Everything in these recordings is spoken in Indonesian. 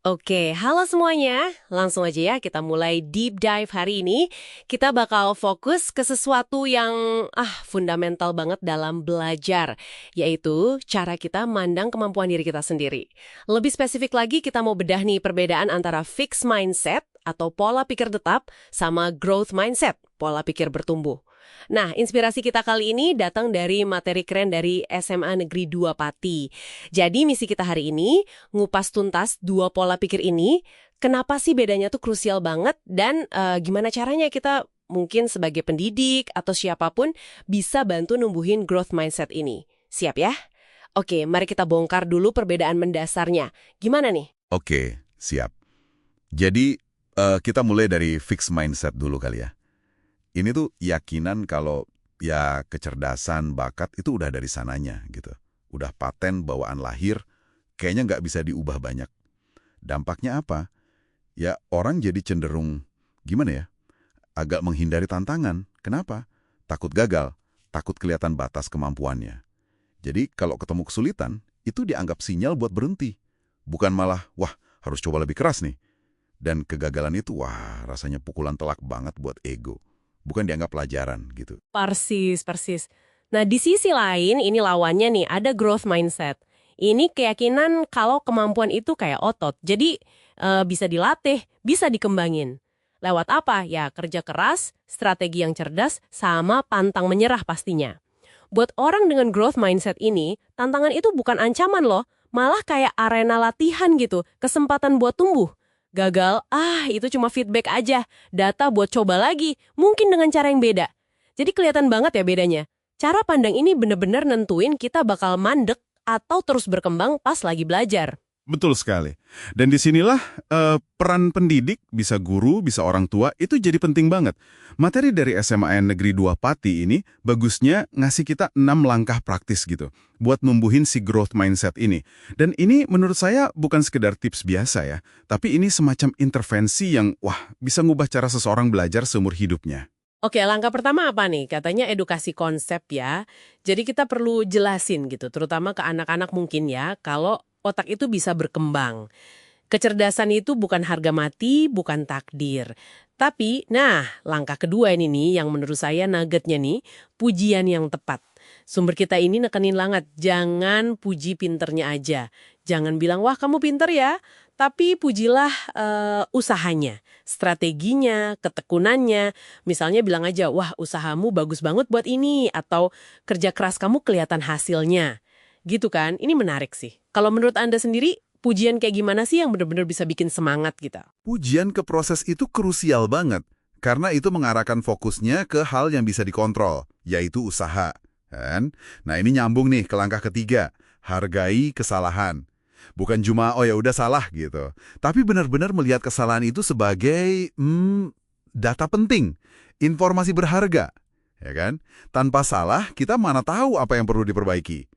Oke, halo semuanya. Langsung aja ya kita mulai deep dive hari ini. Kita bakal fokus ke sesuatu yang fundamental banget dalam belajar, yaitu cara kita mandang kemampuan diri kita sendiri. Lebih spesifik lagi kita mau bedah nih perbedaan antara fixed mindset atau pola pikir tetap sama growth mindset, pola pikir bertumbuh. Nah, inspirasi kita kali ini datang dari materi keren dari SMA Negeri 2 Pati. Jadi misi kita hari ini ngupas tuntas dua pola pikir ini, kenapa sih bedanya tuh krusial banget dan gimana caranya kita mungkin sebagai pendidik atau siapapun bisa bantu numbuhin growth mindset ini. Siap ya? Oke, mari kita bongkar dulu perbedaan mendasarnya. Gimana nih? Oke, siap. Jadi, kita mulai dari fixed mindset dulu kali ya. Ini tuh yakinan kalau ya kecerdasan, bakat itu udah dari sananya gitu. Udah paten bawaan lahir, kayaknya nggak bisa diubah banyak. Dampaknya apa? Ya orang jadi cenderung, gimana ya, agak menghindari tantangan. Kenapa? Takut gagal, takut kelihatan batas kemampuannya. Jadi kalau ketemu kesulitan, itu dianggap sinyal buat berhenti. Bukan malah, wah harus coba lebih keras nih. Dan kegagalan itu, wah rasanya pukulan telak banget buat ego. Bukan dianggap pelajaran gitu. Persis, persis. Nah, di sisi lain, ini lawannya nih, ada growth mindset. Ini keyakinan kalau kemampuan itu kayak otot. Jadi, bisa dilatih, bisa dikembangin. Lewat apa? Ya, kerja keras, strategi yang cerdas, sama pantang menyerah pastinya. Buat orang dengan growth mindset ini, tantangan itu bukan ancaman loh, malah kayak arena latihan gitu, kesempatan buat tumbuh. Gagal, itu cuma feedback aja, data buat coba lagi, mungkin dengan cara yang beda. Jadi kelihatan banget ya bedanya. Cara pandang ini bener-bener nentuin kita bakal mandek atau terus berkembang pas lagi belajar. Betul sekali. Dan disinilah peran pendidik, bisa guru, bisa orang tua, itu jadi penting banget. Materi dari SMA Negeri 2 Pati ini bagusnya ngasih kita 6 langkah praktis gitu, buat numbuhin si growth mindset ini. Dan ini menurut saya bukan sekedar tips biasa ya, tapi ini semacam intervensi yang, bisa ngubah cara seseorang belajar seumur hidupnya. Oke, langkah pertama apa nih? Katanya edukasi konsep ya. Jadi kita perlu jelasin gitu, terutama ke anak-anak mungkin ya, kalau otak itu bisa berkembang. Kecerdasan itu bukan harga mati, bukan takdir. Tapi, langkah kedua ini nih, yang menurut saya nuggetnya nih, pujian yang tepat. Sumber kita ini nekenin banget, jangan puji pinternya aja. Jangan bilang, wah kamu pinter ya, tapi pujilah usahanya, strateginya, ketekunannya. Misalnya bilang aja, wah usahamu bagus banget buat ini, atau kerja keras kamu kelihatan hasilnya. Gitu kan, ini menarik sih. Kalau menurut Anda sendiri, pujian kayak gimana sih yang benar-benar bisa bikin semangat kita? Pujian ke proses itu krusial banget, karena itu mengarahkan fokusnya ke hal yang bisa dikontrol, yaitu usaha. Kan? Nah ini nyambung nih ke langkah ketiga, hargai kesalahan. Bukan cuma, oh ya udah salah gitu. Tapi benar-benar melihat kesalahan itu sebagai data penting, informasi berharga. Ya kan? Tanpa salah, kita mana tahu apa yang perlu diperbaiki.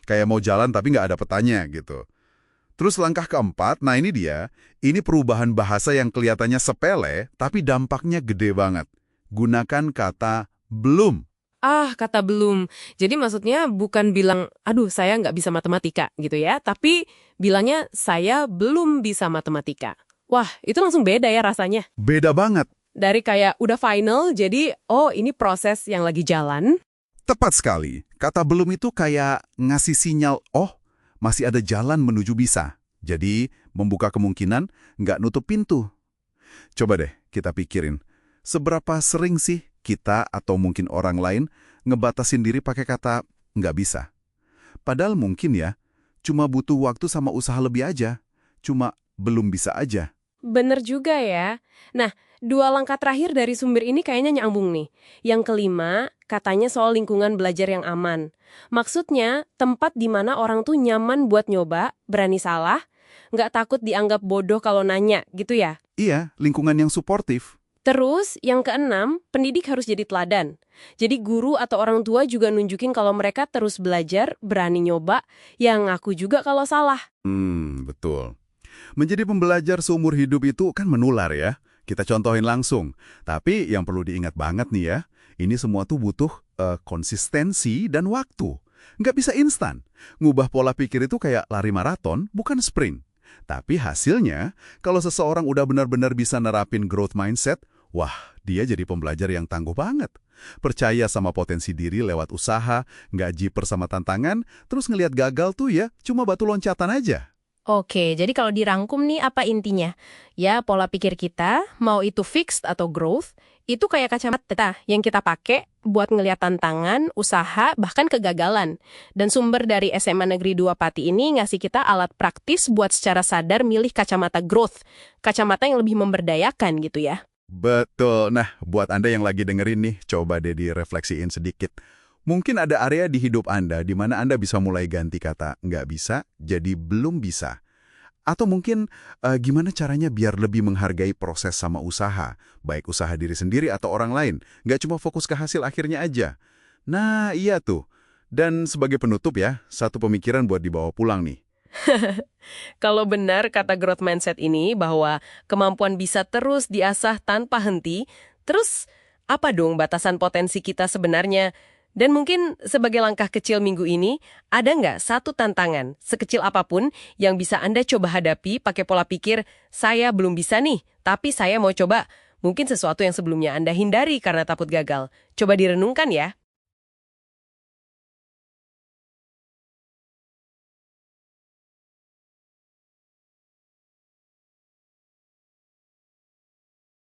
Kayak mau jalan tapi nggak ada petanya gitu. Terus langkah keempat, nah ini dia, ini perubahan bahasa yang kelihatannya sepele, tapi dampaknya gede banget. Gunakan kata belum. Kata belum. Jadi maksudnya bukan bilang, aduh saya nggak bisa matematika gitu ya, tapi bilangnya saya belum bisa matematika. Wah, itu langsung beda ya rasanya. Beda banget. Dari kayak udah final, jadi ini proses yang lagi jalan. Tepat sekali. Kata belum itu kayak ngasih sinyal, masih ada jalan menuju bisa. Jadi, membuka kemungkinan, nggak nutup pintu. Coba deh kita pikirin, seberapa sering sih kita atau mungkin orang lain ngebatasin diri pakai kata nggak bisa. Padahal mungkin ya, cuma butuh waktu sama usaha lebih aja. Cuma belum bisa aja. Bener juga ya. Nah, dua langkah terakhir dari sumber ini kayaknya nyambung nih. Yang kelima, katanya soal lingkungan belajar yang aman. Maksudnya, tempat di mana orang tuh nyaman buat nyoba, berani salah, nggak takut dianggap bodoh kalau nanya, gitu ya. Iya, lingkungan yang suportif. Terus, yang keenam, pendidik harus jadi teladan. Jadi guru atau orang tua juga nunjukin kalau mereka terus belajar, berani nyoba, yang ngaku juga kalau salah. Betul. Menjadi pembelajar seumur hidup itu kan menular ya. Kita contohin langsung. Tapi yang perlu diingat banget nih ya, ini semua tuh butuh konsistensi dan waktu. Nggak bisa instan. Ngubah pola pikir itu kayak lari maraton, bukan sprint. Tapi hasilnya, kalau seseorang udah benar-benar bisa nerapin growth mindset, wah, dia jadi pembelajar yang tangguh banget. Percaya sama potensi diri lewat usaha, nggak jiper sama tantangan, terus ngelihat gagal tuh ya cuma batu loncatan aja. Oke, jadi kalau dirangkum nih apa intinya? Ya, pola pikir kita, mau itu fixed atau growth, itu kayak kacamata yang kita pakai buat ngelihat tantangan, usaha, bahkan kegagalan. Dan sumber dari SMA Negeri 2 Pati ini ngasih kita alat praktis buat secara sadar milih kacamata growth, kacamata yang lebih memberdayakan gitu ya. Betul. Nah, buat Anda yang lagi dengerin nih, coba deh direfleksiin sedikit. Mungkin ada area di hidup Anda di mana Anda bisa mulai ganti kata nggak bisa jadi belum bisa. Atau mungkin gimana caranya biar lebih menghargai proses sama usaha, baik usaha diri sendiri atau orang lain, nggak cuma fokus ke hasil akhirnya aja. Nah, iya tuh. Dan sebagai penutup ya, satu pemikiran buat dibawa pulang nih. Kalau benar kata growth mindset ini bahwa kemampuan bisa terus diasah tanpa henti, terus apa dong batasan potensi kita sebenarnya? Dan mungkin sebagai langkah kecil minggu ini, ada nggak satu tantangan, sekecil apapun, yang bisa Anda coba hadapi pakai pola pikir, saya belum bisa nih, tapi saya mau coba. Mungkin sesuatu yang sebelumnya Anda hindari karena takut gagal. Coba direnungkan ya.